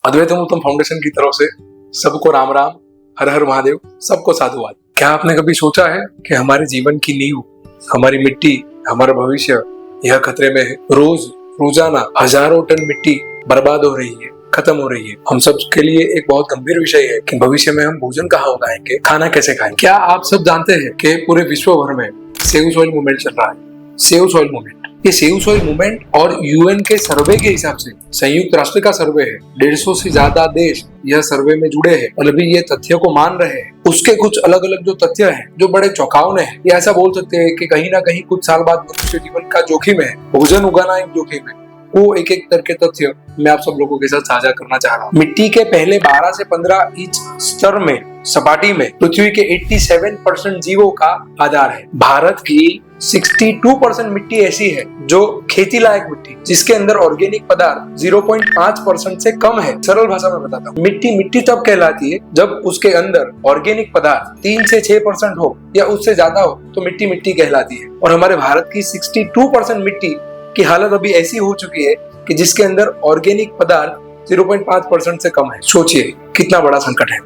अद्वैत उत्तम फाउंडेशन की तरफ से सबको राम राम, हर हर महादेव, सबको साधुवाद। क्या आपने कभी सोचा है कि हमारे जीवन की नींव, हमारी मिट्टी, हमारा भविष्य यह खतरे में है? रोजाना हजारों टन मिट्टी बर्बाद हो रही है, खत्म हो रही है। हम सब के लिए एक बहुत गंभीर विषय है कि भविष्य में हम भोजन कहाँ उगाएंगे, खाना कैसे खाएंगे। क्या आप सब जानते हैं कि पूरे विश्व भर में सेव सॉइल मूवमेंट चल रहा है? सेव सॉइल मूवमेंट, ये सेव सॉइल मूवमेंट और यूएन के सर्वे के हिसाब से, संयुक्त राष्ट्र का सर्वे है, 150 से ज्यादा देश यह सर्वे में जुड़े हैं और अभी ये तथ्य को मान रहे हैं। उसके कुछ अलग अलग जो तथ्य हैं जो बड़े चौंकावने हैं, ये ऐसा बोल सकते हैं कि कहीं ना कहीं कुछ साल बाद मनुष्य जीवन का जोखिम है, भोजन उगाना एक जोखिम है। वो एक एक करके तथ्य मैं आप सब लोगों के साथ साझा करना चाह रहा हूँ। मिट्टी के पहले 12 से 15 इंच स्तर में, सपाटी में पृथ्वी के 87% जीवों का आधार है। भारत की 62% मिट्टी ऐसी है जो खेती लायक मिट्टी, जिसके अंदर ऑर्गेनिक पदार्थ 0.5% से कम है। सरल भाषा में बताता हूँ, मिट्टी तब कहलाती है जब उसके अंदर ऑर्गेनिक पदार्थ 3 से 6% हो या उससे ज्यादा हो तो मिट्टी कहलाती है। और हमारे भारत की 62% मिट्टी की हालत अभी ऐसी हो चुकी है कि जिसके अंदर ऑर्गेनिक पदार्थ 0.5% से कम है। सोचिए कितना बड़ा संकट है।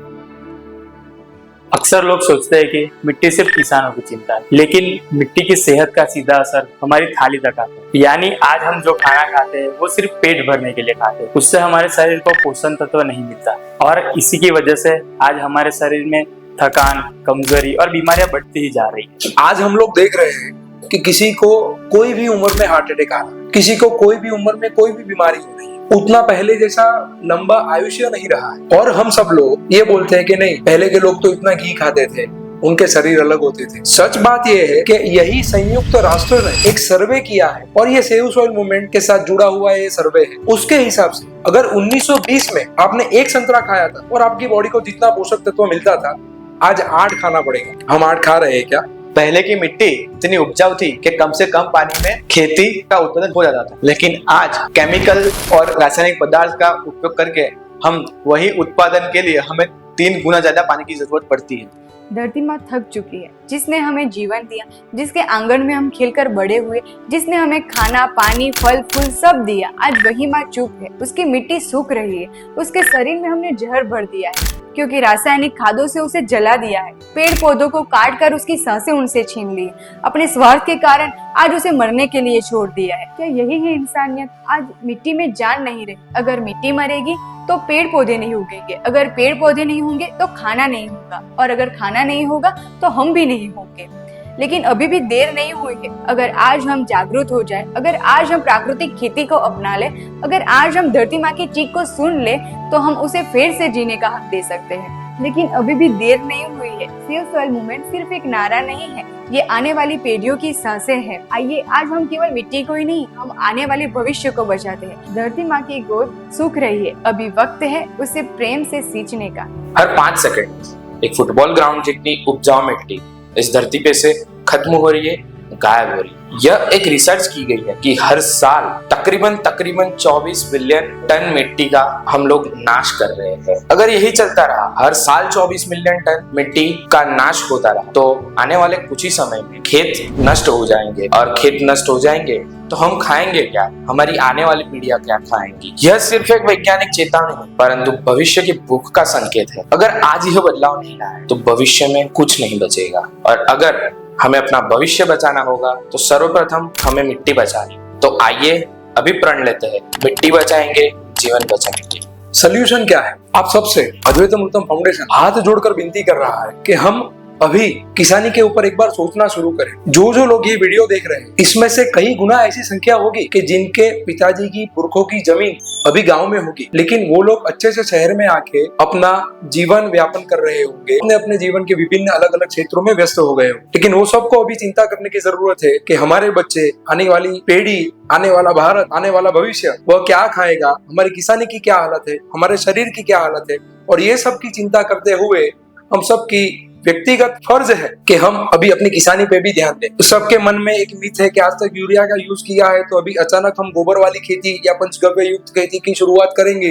अक्सर लोग सोचते हैं कि मिट्टी सिर्फ किसानों की चिंता है, लेकिन मिट्टी की सेहत का सीधा असर हमारी थाली तक आता है। यानी आज हम जो खाना खाते हैं वो सिर्फ पेट भरने के लिए खाते हैं, उससे हमारे शरीर को पोषण तत्व नहीं मिलता और इसी की वजह से आज हमारे शरीर में थकान, कमजोरी और बीमारियां बढ़ती ही जा रही है। आज हम लोग देख रहे हैं कि किसी को कोई भी उम्र में हार्ट अटैक आ रहा है, किसी को कोई भी उम्र में कोई भी बीमारी हो रही है, उतना पहले जैसा लंबा आयुष्य नहीं रहा है। और हम सब लोग ये बोलते हैं कि नहीं, पहले के लोग तो इतना घी खाते थे, उनके शरीर अलग होते थे। सच बात यह है कि यही संयुक्त राष्ट्र ने एक सर्वे किया है और ये सेव सॉइल मूवमेंट के साथ जुड़ा हुआ ये सर्वे है। उसके हिसाब से अगर 1920 में आपने एक संतरा खाया था और आपकी बॉडी को जितना पोषक तत्व मिलता था, आज 8 खाना पड़ेगा। हम 8 खा रहे हैं क्या? पहले की मिट्टी इतनी उपजाऊ थी कि कम से कम पानी में खेती का उत्पादन हो जाता था, लेकिन आज केमिकल और रासायनिक पदार्थ का उपयोग करके हम वही उत्पादन के लिए हमें 3 गुना ज्यादा पानी की जरूरत पड़ती है। धरती माँ थक चुकी है, जिसने हमें जीवन दिया, जिसके आंगन में हम खेलकर बड़े हुए, जिसने हमें खाना, पानी, फल फूल सब दिया, आज वही माँ चुप है। उसकी मिट्टी सूख रही है, उसके शरीर में हमने जहर भर दिया है क्योंकि रासायनिक खादों से उसे जला दिया है। पेड़ पौधों को काट कर उसकी सांसें उनसे छीन ली, अपने स्वार्थ के कारण आज उसे मरने के लिए छोड़ दिया है। क्या यही है इंसानियत? आज मिट्टी में जान नहीं रही। अगर मिट्टी मरेगी तो पेड़ पौधे नहीं उगेंगे, अगर पेड़ पौधे नहीं होंगे तो खाना नहीं होगा, और अगर खाना नहीं होगा तो हम भी नहीं होंगे। लेकिन अभी भी देर नहीं हुई है। अगर आज हम जागरूक हो जाए, अगर आज हम प्राकृतिक खेती को अपना ले, अगर आज हम धरती माँ की चीख को सुन ले तो हम उसे फिर से जीने का हक दे सकते हैं। लेकिन अभी भी देर नहीं हुई है। सेव सॉइल मूवमेंट सिर्फ एक नारा नहीं है, ये आने वाली पीढ़ियों की सांसें हैं। आइए आज हम केवल मिट्टी को ही नहीं, हम आने वाले भविष्य को बचाते हैं। धरती माँ की गोद सूख रही है, अभी वक्त है उसे प्रेम से सींचने का। हर 5 सेकंड एक फुटबॉल ग्राउंड जितनी उपजाऊ मिट्टी इस धरती पे से खत्म हो रही है, गायब हो रही है। यह एक रिसर्च की गई है कि हर साल तकरीबन 24 बिलियन टन मिट्टी का हम लोग नाश कर रहे हैं। अगर यही चलता रहा, हर साल 24 मिलियन टन मिट्टी का नाश होता रहा, तो आने वाले कुछ ही समय में खेत नष्ट हो जाएंगे, और खेत नष्ट हो जाएंगे तो हम खाएंगे क्या? हमारी आने वाली पीढ़ियां क्या खाएंगी? यह सिर्फ एक वैज्ञानिक चेतावनी है, परंतु भविष्य की भूख का संकेत है। अगर आज यह बदलाव नहीं लाए तो भविष्य में कुछ नहीं बचेगा। और अगर हमें अपना भविष्य बचाना होगा तो सर्वप्रथम हमें मिट्टी बचानी। तो आइए अभी प्रण लेते हैं, मिट्टी बचाएंगे, जीवन बचाएंगे। सॉल्यूशन क्या है? आप सबसे अद्वैत उत्तम फाउंडेशन हाथ जोड़कर विनती कर रहा है कि हम अभी किसानी के ऊपर एक बार सोचना शुरू करें। जो लोग ये वीडियो देख रहे हैं, इसमें से कई गुना ऐसी संख्या होगी कि जिनके पिताजी की, पुरखों की जमीन अभी गांव में होगी, लेकिन वो लोग अच्छे से शहर में आके अपना जीवन व्यापन कर रहे होंगे, अपने जीवन के विभिन्न अलग अलग क्षेत्रों में व्यस्त हो गए होंगे। लेकिन वो सबको अभी चिंता करने की जरूरत है कि हमारे बच्चे, आने वाली पीढ़ी, आने वाला भारत, आने वाला भविष्य, वह क्या खाएगा, हमारी किसानी की क्या हालत है, हमारे शरीर की क्या हालत है। और ये सब की चिंता करते हुए हम सबकी व्यक्तिगत फर्ज है कि हम अभी अपनी किसानी पे भी ध्यान दें। सबके मन में एक मिथ है कि आज तक यूरिया का यूज किया है तो अभी अचानक हम गोबर वाली खेती या पंचगव्य युक्त खेती की शुरुआत करेंगे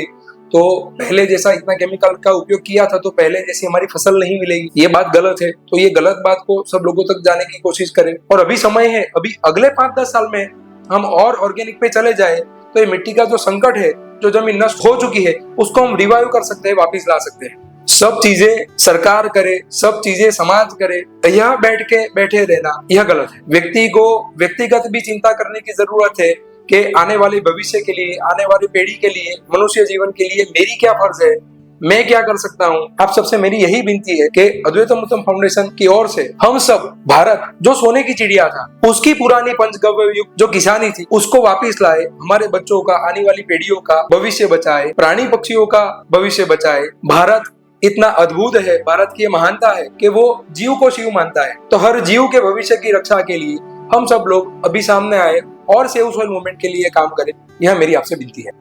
तो पहले जैसा इतना केमिकल का उपयोग किया था तो पहले जैसी हमारी फसल नहीं मिलेगी। ये बात गलत है। तो ये गलत बात को सब लोगों तक जाने की कोशिश करें। और अभी समय है, अभी अगले 5-10 साल में हम और ऑर्गेनिक पे चले जाए तो ये मिट्टी का जो संकट है जो जमीन नष्ट हो चुकी है उसको हम रिवाइव कर सकते हैं, वापिस ला सकते हैं। सब चीजें सरकार करे, सब चीजें समाज करे, यह बैठे रहना यह गलत है। व्यक्ति को व्यक्तिगत भी चिंता करने की जरूरत है कि आने वाले भविष्य के लिए, आने वाली पीढ़ी के लिए, मनुष्य जीवन के लिए मेरी क्या फर्ज है, मैं क्या कर सकता हूँ। आप सबसे मेरी यही विनती है कि अद्वैतम उत्तम फाउंडेशन की ओर से हम सब भारत जो सोने की चिड़िया था, उसकी पुरानी पंचगव्य युग जो किसानी थी, उसको वापिस लाए, हमारे बच्चों का, आने वाली पीढ़ियों का भविष्य बचाए, प्राणी पक्षियों का भविष्य बचाए। भारत इतना अद्भुत है, भारत की महानता है कि वो जीव को शिव मानता है। तो हर जीव के भविष्य की रक्षा के लिए हम सब लोग अभी सामने आए और सेव सोइल मूवमेंट के लिए काम करें, यह मेरी आपसे विनती है।